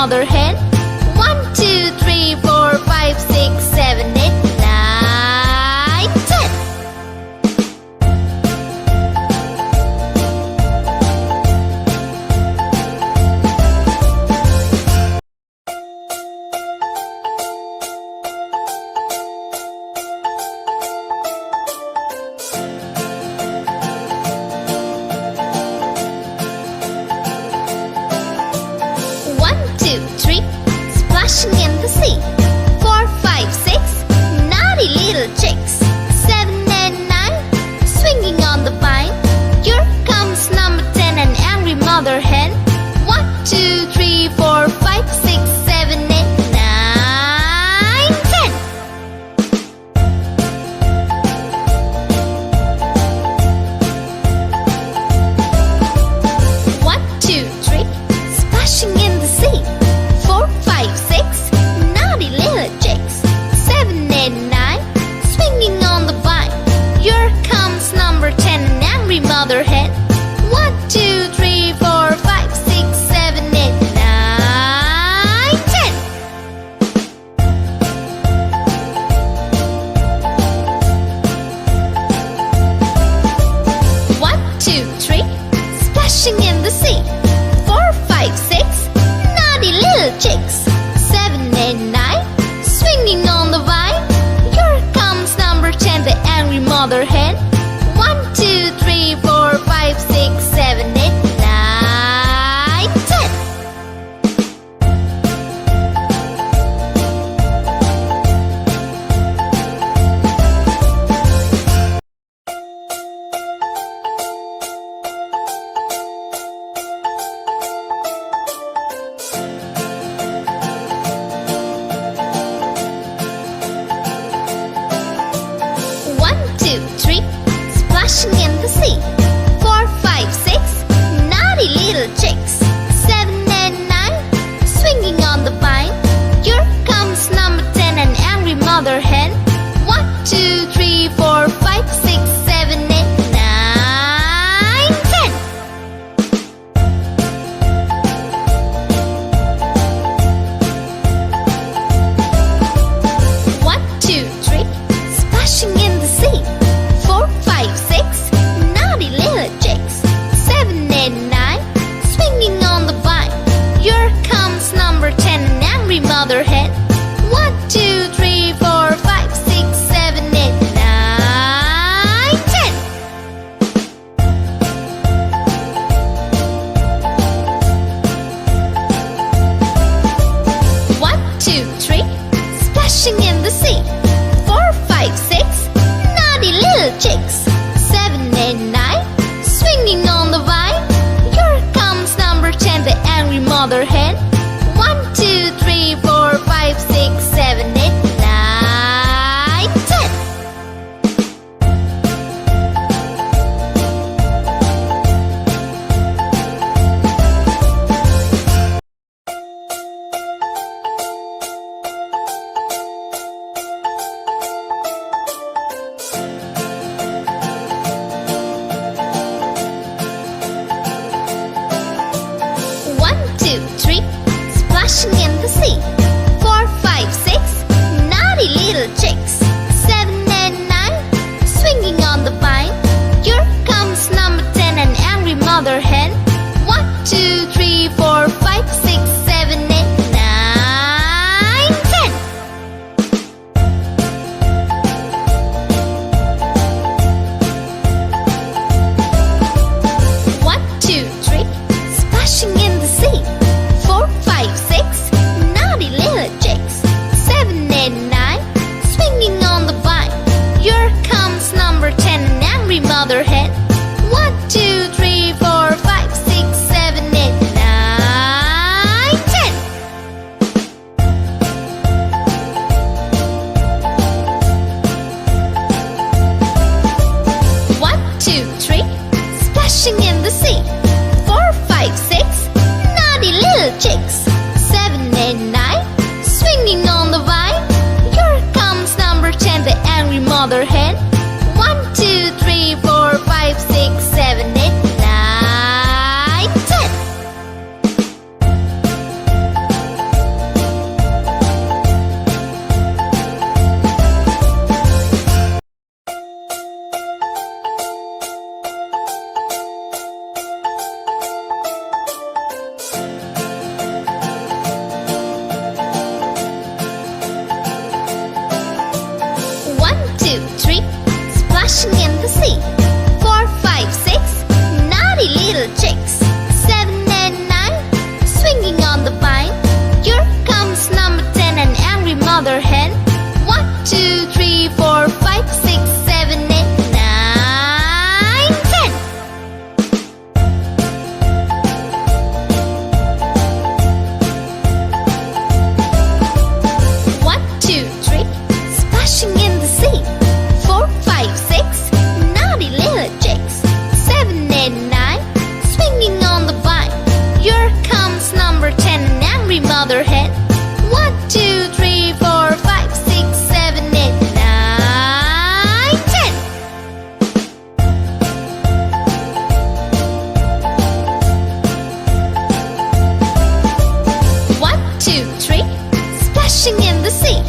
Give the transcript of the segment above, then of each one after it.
mother hen. 1, 2, 3, 4, 5, 6, 7, 8, 9, 10. Splashing in the sea. 4, 5, 6, naughty little chicks. 7 and 9, swinging on the vine. Here comes number 10, an angry mother hen. 1, 2, 3, 4, 5, 6, 7, 8, 9, 10. 1, 2, 3, splashing in the sea. 4, 5, 6, naughty little chicks. 7 and 9, swinging on the vine. Here comes number 10, an angry mother hen. 1, 2, 3, 4, 5, 6, 7, 8, 9, 10. 1, 2, 3, splashing in the sea. 4, 5, 6, naughty little chicks. 7 and 9, swinging on the vine. Here comes number 10, the angry mother hen. 1, 2, 3, 4, 5, 6, 7, 8, 9, 10. 1, 2, 3, splashing in the sea. 4, 5, 6, naughty little chicks. 7 and 9, swinging on the vine. Here comes number 10, an angry mother hen. 1, 2, 3, 4, 5, 6, 7, 8, 9, 10. 1, 2, 3, splashing in the sea. 4, 5, 6, naughty little chicks. 7 and 9, swinging on the vine. Here comes number 10, an angry mother hen. 1, 2, 3, 4, 5, 6, 7, 8, 9, 10. 1, 2, 3, splashing in the sea. 4, 5, 6, naughty little chicks. 7 and 9, swinging on the vine. Here comes number 10, the angry mother hen. 1, 2, 3, 4, 5, 6, 7, 8, 9, 10. 1, 2, 3, splashing in the sea. 4, 5, 6, naughty little chicks. 7 and 9, swinging on the vine. Here comes number 10, an angry mother hen. 1, 2, 3, 4, 5, 6, 7, 8, 9, 10. 1, 2, 3, splashing in the sea. 4, 5, 6, naughty little chicks. 7 and 9, swinging on the vine. Here comes number 10, an angry mother hen. 1, 2, 3, 4, 5, 6, 7, 8, 9, 10. 1, 2, 3, splashing in the sea. 4, 5, 6, naughty little chicks. 7 and 9, swinging on the vine. Here comes number 10, the angry mother hen. 1, 2, 3, 4, 5, 6, 7, 8, 9, 10. mother hen. 1, 2, 3, 4, 5, 6, 7, 8, 9, 10. 1, 2, 3, splashing in the sea.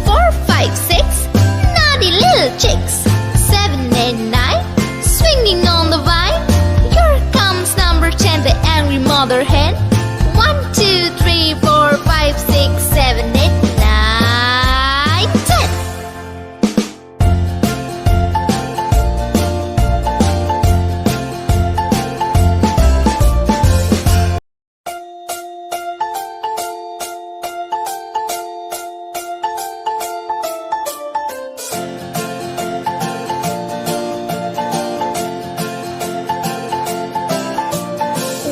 4, 5, 6, naughty little chicks. 7, 8, 9, swinging on the vine. Here comes number 10, the angry mother hen. 1, 2, 3, 4, 5, 6, 7, 8, 9, 10.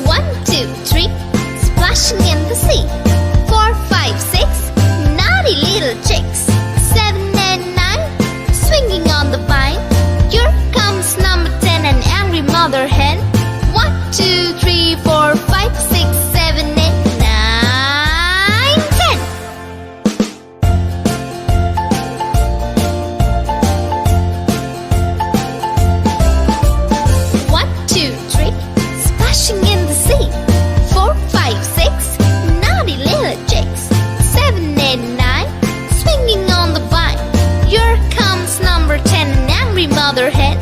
1, 2, 3, splashing in the sea. 4, 5, 6, naughty little chicks. 7, 8, 9, swinging on the vine. Here comes number 10, an angry mother hen. 1, 2, 3, 4, 5, 6, 7, 8, 9, 10. 1, 2, 3, splashing in the sea. 4, 5, 6, naughty little chicks. 7, 8, 9, swinging on the vine. Here comes number 10, an angry mother hen.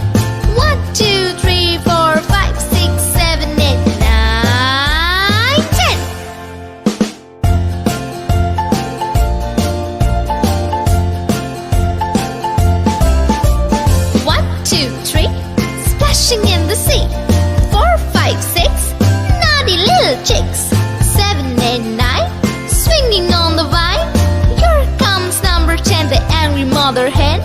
1, 2, 3, 4, 5, 6, 7, 8, 9, 10. 1, 2, 3, splashing in the sea. 4, 5, 6, naughty little chicks. 7, 8, 9, swinging on the vine. Here comes number 10, the angry mother hen.